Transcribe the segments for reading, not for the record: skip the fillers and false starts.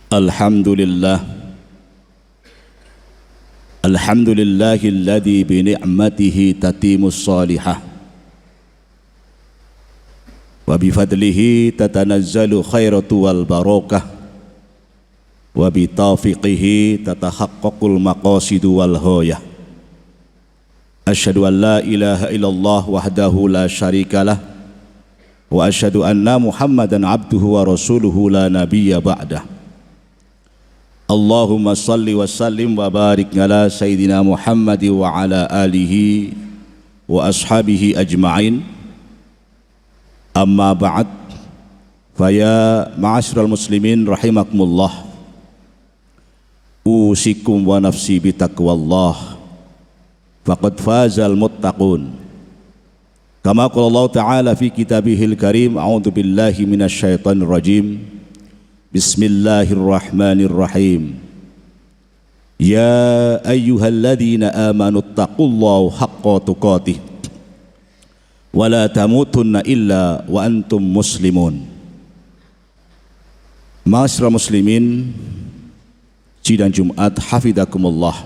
Alhamdulillah, alhamdulillahilladzi bi ni'matihi tatimus salihah wa bi fadlihi tatanazzalu khairatu wal barakah wa bi taufiqihi tatahaqqaqul maqasidu wal ghayah. Asyhadu an la ilaha illallah wahdahu la syarikalah wa asyhadu anna Muhammadan abduhu wa rasuluhu la nabiyya ba'dah. Allahumma salli wa sallim wa barik ala Sayyidina Muhammad wa ala alihi wa ashabihi ajma'in. Amma ba'd, faya ma'asyiral muslimin rahimakumullah, usikum wa nafsi bitaqwallah faqad fazal muttaqun. Kama qala Allah Ta'ala fi kitabihil karim, a'udzu billahi minasyaitonir rajim. Bismillahirrahmanirrahim. Ya ayyuhalladzina amanu taqullaha haqqa tuqatih wa la tamutunna illa wa antum muslimun. Ma'asyiral muslimin, sidang Jumat hafizakumullah.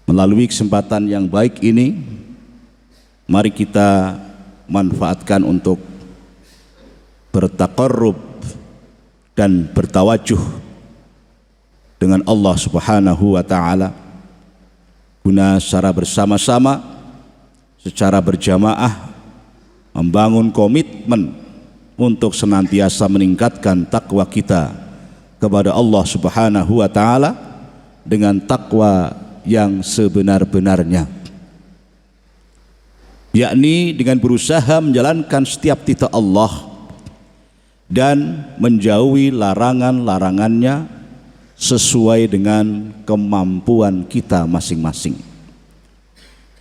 Melalui kesempatan yang baik ini, mari kita manfaatkan untuk bertaqarrub dan bertawajuh dengan Allah Subhanahu wa Ta'ala, guna secara bersama-sama, secara berjamaah membangun komitmen untuk senantiasa meningkatkan takwa kita kepada Allah Subhanahu wa Ta'ala dengan takwa yang sebenar-benarnya, yakni dengan berusaha menjalankan setiap titah Allah dan menjauhi larangan-larangannya sesuai dengan kemampuan kita masing-masing.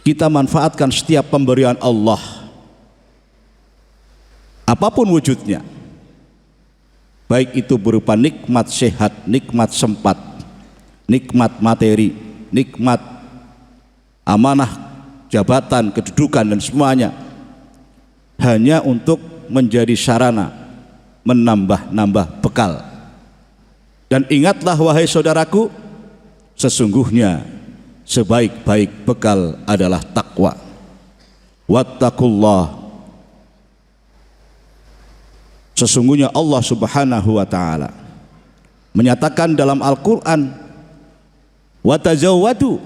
Kita manfaatkan setiap pemberian Allah, apapun wujudnya, baik itu berupa nikmat sehat, nikmat sempat, nikmat materi, nikmat amanah, jabatan, kedudukan, dan semuanya, hanya untuk menjadi sarana menambah-nambah bekal. Dan ingatlah wahai saudaraku, sesungguhnya sebaik-baik bekal adalah takwa. Wattaqullah, sesungguhnya Allah Subhanahu wa Ta'ala menyatakan dalam Al-Quran, watazawwadu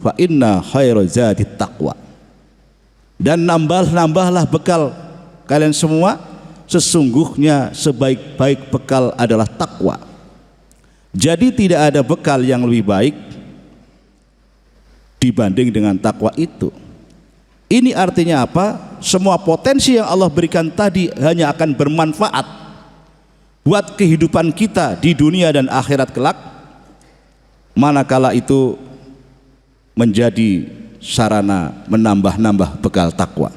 fa inna khairal zadi taqwa, dan nambahlah bekal kalian semua, sesungguhnya sebaik-baik bekal adalah takwa. Jadi tidak ada bekal yang lebih baik dibanding dengan takwa itu. Ini artinya apa? Semua potensi yang Allah berikan tadi hanya akan bermanfaat buat kehidupan kita di dunia dan akhirat kelak, manakala itu menjadi sarana menambah-nambah bekal takwa.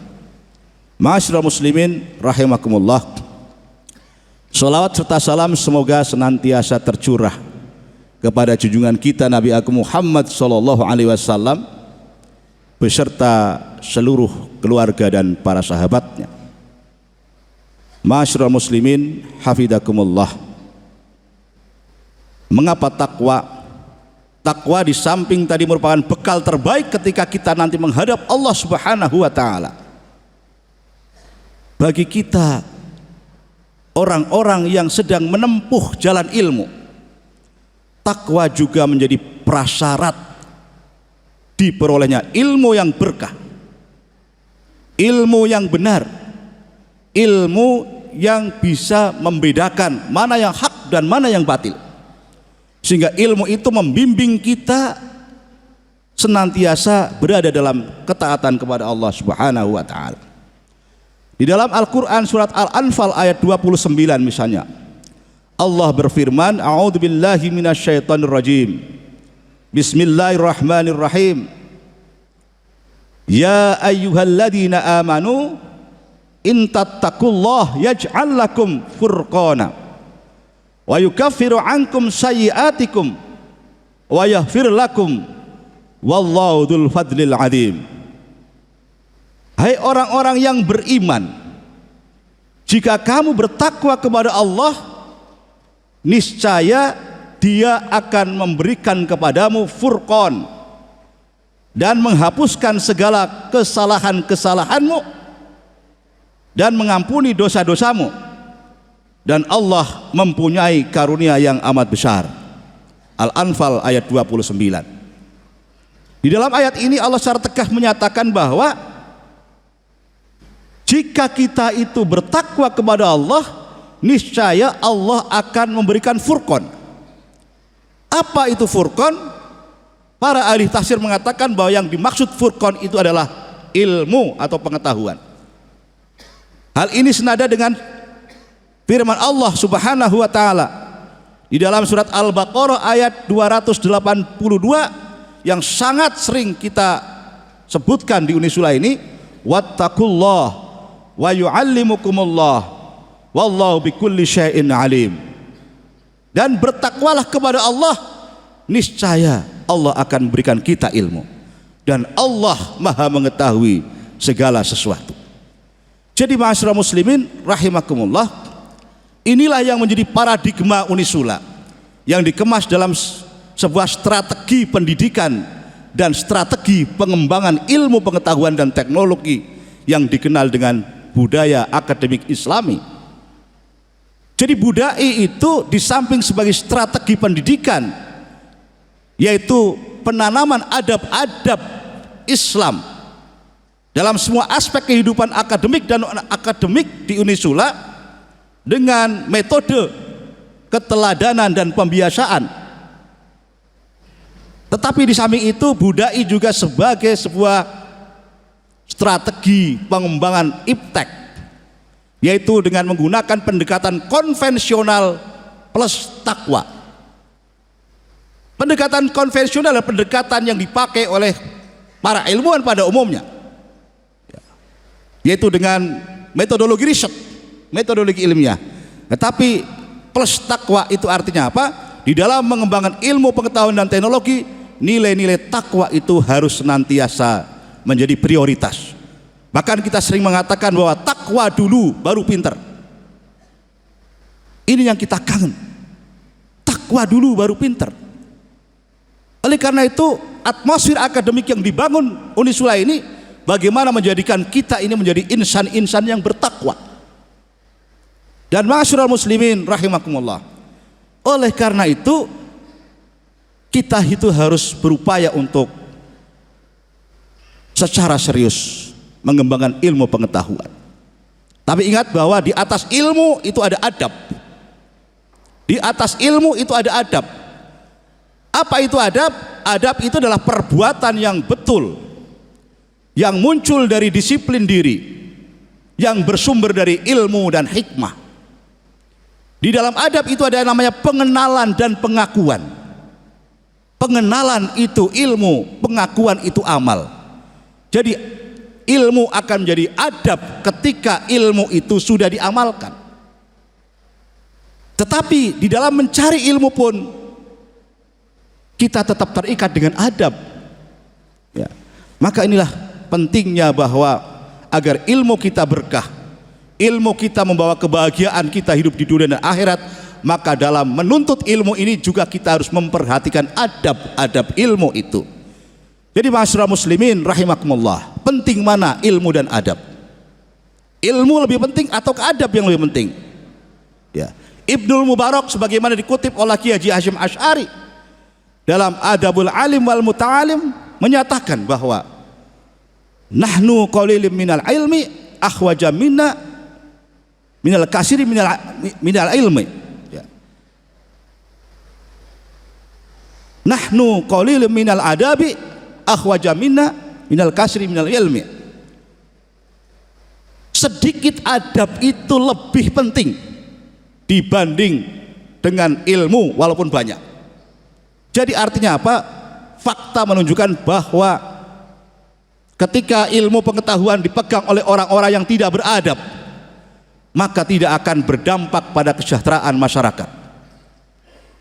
Ma'asyiral muslimin rahimakumullah, sholawat serta salam semoga senantiasa tercurah kepada junjungan kita Nabi Agung Muhammad sallallahu alaihi wasallam beserta seluruh keluarga dan para sahabatnya. Ma'asyiral muslimin hafizakumullah, mengapa takwa? Takwa di samping tadi merupakan bekal terbaik ketika kita nanti menghadap Allah Subhanahu wa Ta'ala. Bagi kita orang-orang yang sedang menempuh jalan ilmu, takwa juga menjadi prasyarat diperolehnya ilmu yang berkah, ilmu yang benar, ilmu yang bisa membedakan mana yang hak dan mana yang batil, sehingga ilmu itu membimbing kita senantiasa berada dalam ketaatan kepada Allah Subhanahu wa Ta'ala. Di dalam Al-Quran surat Al-Anfal ayat 29 misalnya, Allah berfirman, a'udzu billahi minasyaitonir rajim, bismillahirrahmanirrahim, ya ayyuhalladzina amanu in tattaqullah yaj'al lakum furqana wa yukaffiru ankum sayyi'atikum wa yaghfir lakum wallahu dzul fadlil adzim. Hai orang-orang yang beriman, jika kamu bertakwa kepada Allah, niscaya Dia akan memberikan kepadamu furqan dan menghapuskan segala kesalahan-kesalahanmu dan mengampuni dosa-dosamu, dan Allah mempunyai karunia yang amat besar. Al-Anfal ayat 29. Di dalam ayat ini Allah secara tegas menyatakan bahwa jika kita itu bertakwa kepada Allah, niscaya Allah akan memberikan furqan. Apa itu furqan? Para ahli tafsir mengatakan bahwa yang dimaksud furqan itu adalah ilmu atau pengetahuan. Hal ini senada dengan firman Allah Subhanahu wa taala di dalam surat Al-Baqarah ayat 282 yang sangat sering kita sebutkan di Unisula ini, wattaqullah wa yu'allimukumullah wallahu bikulli syai'in alim. Dan bertakwalah kepada Allah, niscaya Allah akan berikan kita ilmu, dan Allah Maha mengetahui segala sesuatu. Jadi ma'asyiral muslimin rahimakumullah, inilah yang menjadi paradigma Unisula yang dikemas dalam sebuah strategi pendidikan dan strategi pengembangan ilmu pengetahuan dan teknologi yang dikenal dengan budaya akademik Islami. Jadi budaya itu di samping sebagai strategi pendidikan, yaitu penanaman adab-adab Islam dalam semua aspek kehidupan akademik dan akademik di Unisula dengan metode keteladanan dan pembiasaan. Tetapi di samping itu budaya juga sebagai sebuah strategi pengembangan iptek, yaitu dengan menggunakan pendekatan konvensional plus takwa. Pendekatan konvensional adalah pendekatan yang dipakai oleh para ilmuwan pada umumnya, yaitu dengan metodologi riset, metodologi ilmiah. Tetapi plus takwa itu artinya apa? Di dalam mengembangkan ilmu pengetahuan dan teknologi, nilai-nilai takwa itu harus senantiasa menjadi prioritas. Bahkan kita sering mengatakan bahwa takwa dulu baru pinter. Ini yang kita kangen, takwa dulu baru pinter. Oleh karena itu, atmosfer akademik yang dibangun Unisula ini bagaimana menjadikan kita ini menjadi insan-insan yang bertakwa. Dan ma'asyiral muslimin rahimakumullah, oleh karena itu kita itu harus berupaya untuk secara serius mengembangkan ilmu pengetahuan. Tapi ingat bahwa di atas ilmu itu ada adab. Di atas ilmu itu ada adab. Apa itu adab? Adab itu adalah perbuatan yang betul, yang muncul dari disiplin diri, yang bersumber dari ilmu dan hikmah. Di dalam adab itu ada namanya pengenalan dan pengakuan. Pengenalan itu ilmu, pengakuan itu amal. Jadi ilmu akan menjadi adab ketika ilmu itu sudah diamalkan. Tetapi di dalam mencari ilmu pun kita tetap terikat dengan adab, ya. Maka inilah pentingnya bahwa agar ilmu kita berkah, ilmu kita membawa kebahagiaan kita hidup di dunia dan akhirat, maka dalam menuntut ilmu ini juga kita harus memperhatikan adab-adab ilmu itu. Jadi ma'asyiral muslimin rahimakumullah, penting mana ilmu dan adab? Ilmu lebih penting atau adab yang lebih penting? Ya. Ibnul Mubarak sebagaimana dikutip oleh Kiai Haji Hasyim Asy'ari dalam Adabul Alim wal Muta'alim menyatakan bahwa nahnu qalilim minal ilmi akhwaja minal kasiri minal ilmi, ya. Nahnu qalilim minal adabi akhwaja minal kasri minal ilmi. Sedikit adab itu lebih penting dibanding dengan ilmu walaupun banyak. Jadi artinya apa? Fakta menunjukkan bahwa ketika ilmu pengetahuan dipegang oleh orang-orang yang tidak beradab, maka tidak akan berdampak pada kesejahteraan masyarakat,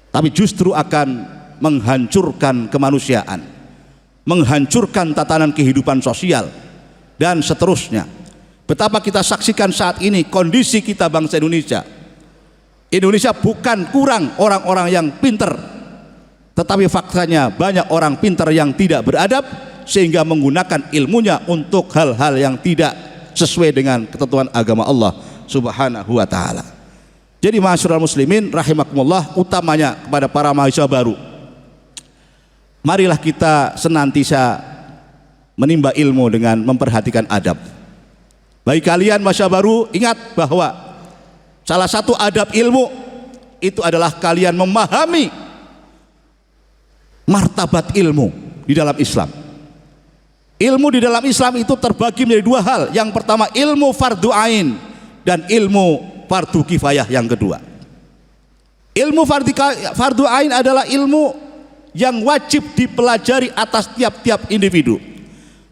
tapi justru akan menghancurkan kemanusiaan, menghancurkan tatanan kehidupan sosial, dan seterusnya. Betapa kita saksikan saat ini kondisi kita bangsa Indonesia, Indonesia bukan kurang orang-orang yang pinter, tetapi faktanya banyak orang pinter yang tidak beradab sehingga menggunakan ilmunya untuk hal-hal yang tidak sesuai dengan ketentuan agama Allah Subhanahu wa taala. Jadi ma'asyiral muslimin rahimakumullah, utamanya kepada para mahasiswa baru, marilah kita senantiasa menimba ilmu dengan memperhatikan adab. Bagi kalian mahasiswa baru, ingat bahwa salah satu adab ilmu itu adalah kalian memahami martabat ilmu di dalam Islam. Ilmu di dalam Islam itu terbagi menjadi dua hal. Yang pertama ilmu fardu ain dan ilmu fardu kifayah yang kedua. Ilmu fardu ain adalah ilmu yang wajib dipelajari atas tiap-tiap individu.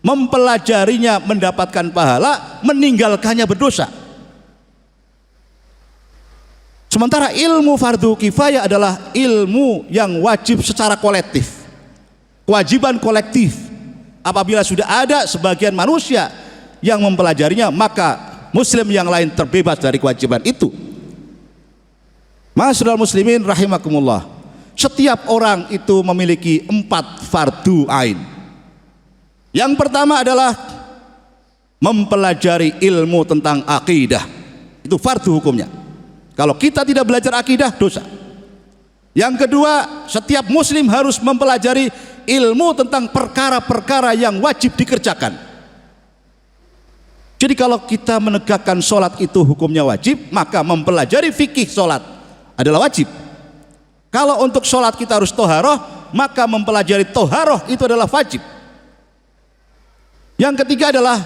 Mempelajarinya mendapatkan pahala, meninggalkannya berdosa. Sementara ilmu fardu kifayah adalah ilmu yang wajib secara kolektif, kewajiban kolektif. Apabila sudah ada sebagian manusia yang mempelajarinya, maka muslim yang lain terbebas dari kewajiban itu. Ma'asyiral muslimin rahimakumullah, setiap orang itu memiliki 4 fardu ain. Yang pertama adalah mempelajari ilmu tentang akidah. Itu fardu hukumnya. Kalau kita tidak belajar akidah, dosa. Yang kedua, setiap muslim harus mempelajari ilmu tentang perkara-perkara yang wajib dikerjakan. Jadi kalau kita menegakkan sholat itu hukumnya wajib, maka mempelajari fikih sholat adalah wajib. Kalau untuk sholat kita harus toharoh, maka mempelajari toharoh itu adalah wajib. Yang ketiga adalah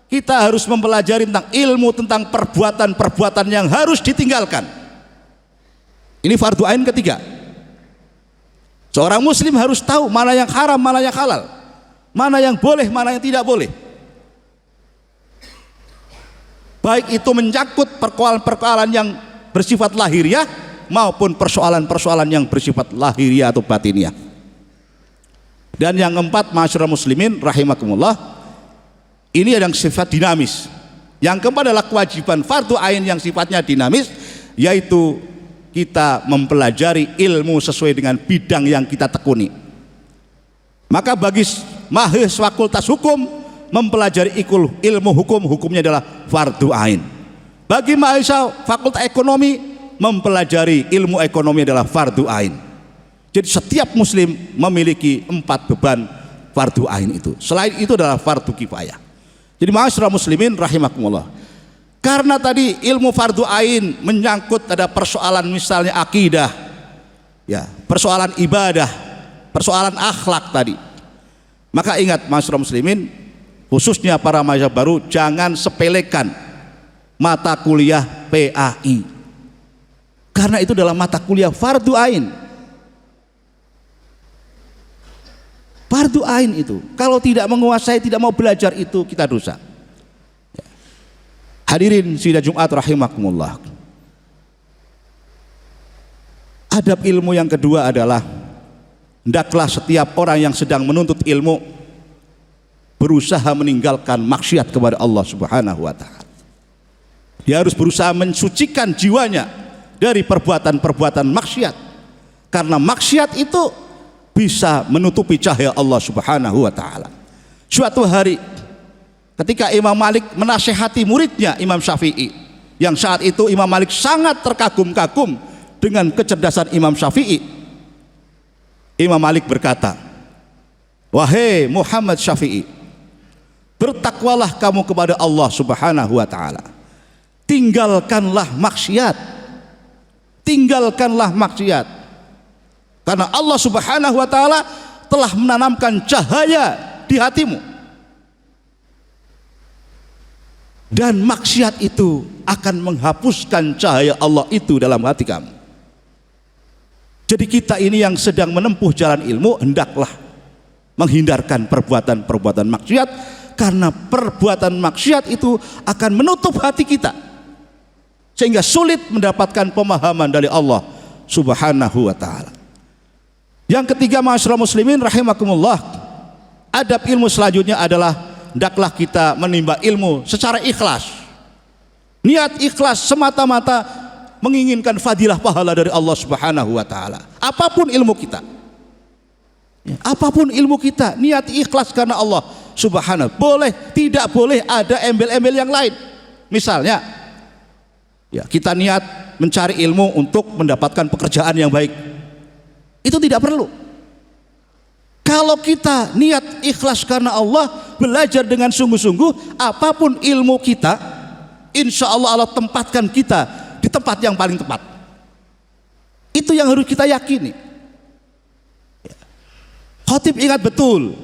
kita harus mempelajari tentang ilmu tentang perbuatan-perbuatan yang harus ditinggalkan. Ini fardu ain ketiga. Seorang muslim harus tahu mana yang haram, mana yang halal, mana yang boleh, mana yang tidak boleh. Baik itu menyangkut persoalan-persoalan yang bersifat lahiriah maupun persoalan-persoalan yang bersifat lahiriah atau batiniah. Dan yang keempat, ma'asyiral muslimin rahimakumullah, ini ada yang sifat dinamis. Yang keempat adalah kewajiban fardu ain yang sifatnya dinamis, yaitu kita mempelajari ilmu sesuai dengan bidang yang kita tekuni. Maka bagi mahasiswa fakultas hukum, mempelajari ilmu hukum, hukumnya adalah fardu ain. Bagi mahasiswa fakultas ekonomi, mempelajari ilmu ekonomi adalah fardu ain. Jadi setiap muslim memiliki 4 beban fardu ain itu. Selain itu adalah fardu kifayah. Jadi ma'asyiral muslimin rahimakumullah, karena tadi ilmu fardu ain menyangkut ada persoalan misalnya akidah, ya, persoalan ibadah, persoalan akhlak tadi. Maka ingat ma'asyiral muslimin, khususnya para mahasiswa baru, jangan sepelekan mata kuliah PAI. Karena itu adalah mata kuliah fardu ain. Fardu ain itu, kalau tidak menguasai, tidak mau belajar itu, kita dosa. Hadirin sidang Jumat rahimakumullah. Adab ilmu yang kedua adalah hendaklah setiap orang yang sedang menuntut ilmu berusaha meninggalkan maksiat kepada Allah Subhanahu wa taala. Dia harus berusaha mensucikan jiwanya dari perbuatan-perbuatan maksiat. Karena maksiat itu bisa menutupi cahaya Allah Subhanahu wa taala. Suatu hari ketika Imam Malik menasihati muridnya Imam Syafi'i, yang saat itu Imam Malik sangat terkagum-kagum dengan kecerdasan Imam Syafi'i, Imam Malik berkata, "Wahai Muhammad Syafi'i, bertakwalah kamu kepada Allah Subhanahu wa taala. Tinggalkanlah maksiat. Tinggalkanlah maksiat. Karena Allah Subhanahu wa taala telah menanamkan cahaya di hatimu. Dan maksiat itu akan menghapuskan cahaya Allah itu dalam hati kamu." Jadi kita ini yang sedang menempuh jalan ilmu, hendaklah menghindarkan perbuatan-perbuatan maksiat, karena perbuatan maksiat itu akan menutup hati kita sehingga sulit mendapatkan pemahaman dari Allah Subhanahu wa taala. Yang ketiga, ma'asyiral muslimin rahimakumullah, adab ilmu selanjutnya adalah hendaklah kita menimba ilmu secara ikhlas. Niat ikhlas semata-mata menginginkan fadilah pahala dari Allah Subhanahu wa taala. Apapun ilmu kita. Ya, apapun ilmu kita, niat ikhlas karena Allah Subhanahu. Boleh, tidak boleh ada embel-embel yang lain. Misalnya, ya, kita niat mencari ilmu untuk mendapatkan pekerjaan yang baik. Itu tidak perlu. Kalau kita niat ikhlas karena Allah, belajar dengan sungguh-sungguh, apapun ilmu kita, insya Allah Allah tempatkan kita di tempat yang paling tepat. Itu yang harus kita yakini. Khatib ingat betul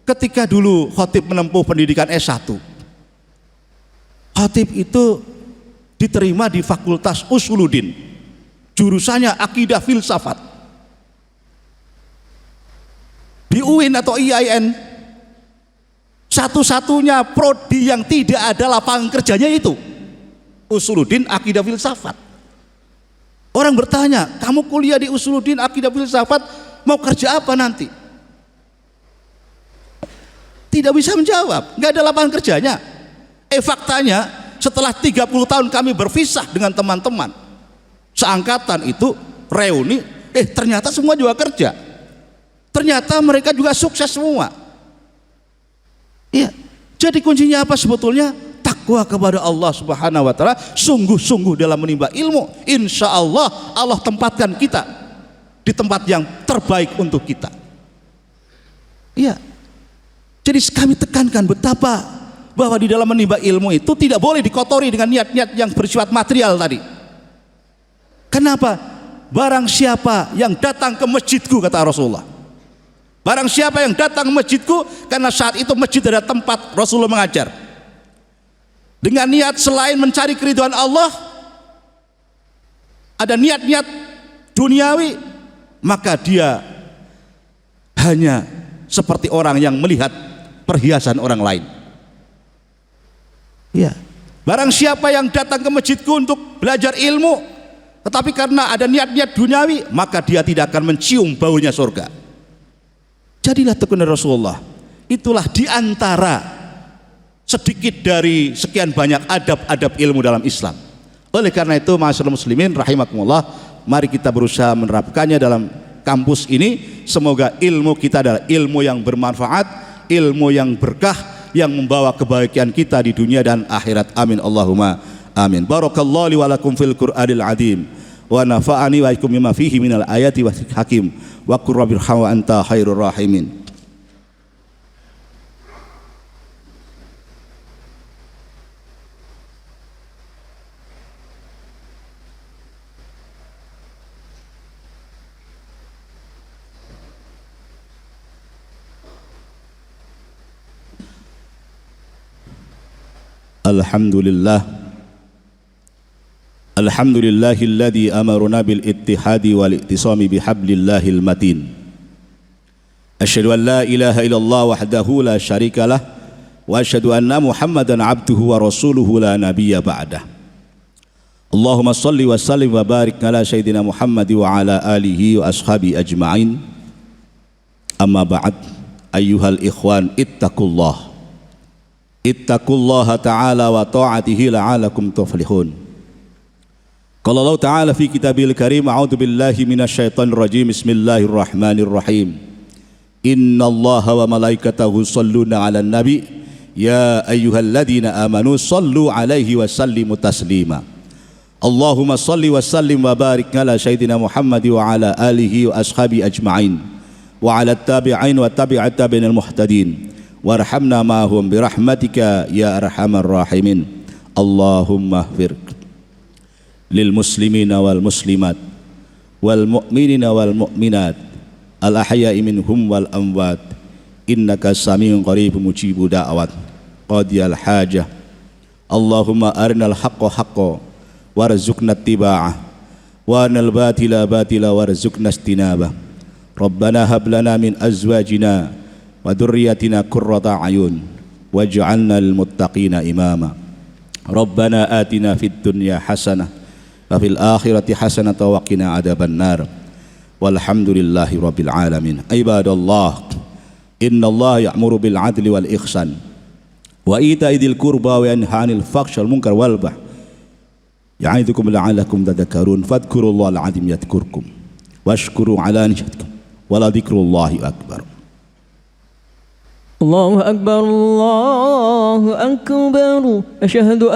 ketika dulu khatib menempuh pendidikan S1. Khatib itu diterima di Fakultas Usuluddin, jurusannya akidah filsafat. Di UIN atau IAIN, satu-satunya prodi yang tidak ada lapangan kerjanya itu Usuluddin akidah filsafat. Orang bertanya, kamu kuliah di Usuluddin akidah filsafat mau kerja apa nanti? Tidak bisa menjawab, nggak ada lapangan kerjanya. Faktanya setelah 30 tahun kami berpisah dengan teman-teman seangkatan itu reuni, ternyata semua juga kerja. Ternyata mereka juga sukses semua. Iya. Jadi kuncinya apa sebetulnya? Takwa kepada Allah Subhanahu wa taala, sungguh-sungguh dalam menimba ilmu. Insya Allah Allah tempatkan kita di tempat yang terbaik untuk kita. Iya. Jadi kami tekankan betapa bahwa di dalam menimba ilmu itu tidak boleh dikotori dengan niat-niat yang bersifat material tadi. Kenapa? Barang siapa yang datang ke masjidku, kata Rasulullah, barang siapa yang datang ke masjidku, karena saat itu masjid adalah tempat Rasulullah mengajar, dengan niat selain mencari keridhaan Allah, ada niat-niat duniawi, maka dia hanya seperti orang yang melihat perhiasan orang lain. Ya. Barang siapa yang datang ke masjidku untuk belajar ilmu, tetapi karena ada niat-niat duniawi, maka dia tidak akan mencium baunya surga. Jadilah tekun Rasulullah. Itulah diantara sedikit dari sekian banyak adab-adab ilmu dalam Islam. Oleh karena itu, ma'asyiral muslimin rahimakumullah, mari kita berusaha menerapkannya dalam kampus ini. Semoga ilmu kita adalah ilmu yang bermanfaat, ilmu yang berkah, yang membawa kebahagiaan kita di dunia dan akhirat. Amin Allahumma amin. Barakallahu li wa lakum fil Qur'anil azim wa nafa'ani wa ikum bima fihi minal ayati wa hakim wa qur rabbirham wa anta khairur rahimin. Alhamdulillahilladzi amarna bil ittihadi wal ittisami bihablillahil matin. Asyhadu an la ilaha illallah wahdahu la syarikalah wa asyhadu anna Muhammadan abduhu wa rasuluhu la nabiyya ba'dah. Allahumma shalli wa sallim wa barik ala sayyidina Muhammad wa ala alihi wa ashabi ajma'in. Amma ba'd, ayyuhal ikhwan, ittaqullah ta'ala wa ta'atihi la'alakum tuflihun. Qala Allah ta'ala fi kitabil karim, a'udzu billahi minasyaitonir rajim, bismillahirrahmanirrahim. Innallaha wa malaikatahu shalluna 'alan nabi ya ayyuhalladzina amanu shallu 'alaihi wa sallimu taslima. Allahumma shalli wa sallim wa barik ala sayyidina Muhammad wa ala alihi wa ashabi ajma'in wa ala tabi'in wa tabi'at tabi'inal muhtadin. Warhamna ma'hum birahmatika ya arhamar rahimin. Allahumma ighfir lil muslimina wal muslimat wal mu'minina wal mu'minat al ahya'i minhum wal amwat innaka samiun qaribun mujibud da'wat qadiyal hajah. Allahumma arinal haqqa haqqan warzuqna ittiba'ah wa arinal batila batila warzuqna istinabah. Rabbana hab lana min azwajina wa dzurriyyatina qurrata a'yun waj'alna lil muttaqina imama. Rabbana atina fid dunya hasanah wa fil akhirati hasanah wa qina adzabannar. Walhamdulillahi rabbil alamin. Ibadallah, innallaha ya'muru bil 'adli wal ihsan wa ita'i dzil qurba wa yanha 'anil fahsyi wal munkar wal baghi Ya'idzukum la'allakum tadhakkarun. Fadhkurullahal 'azim yadhkurkum washkuru 'ala ni'matihi wa la dzikrullahi akbar. Allahu akbar, Allahu akbar. Asyhadu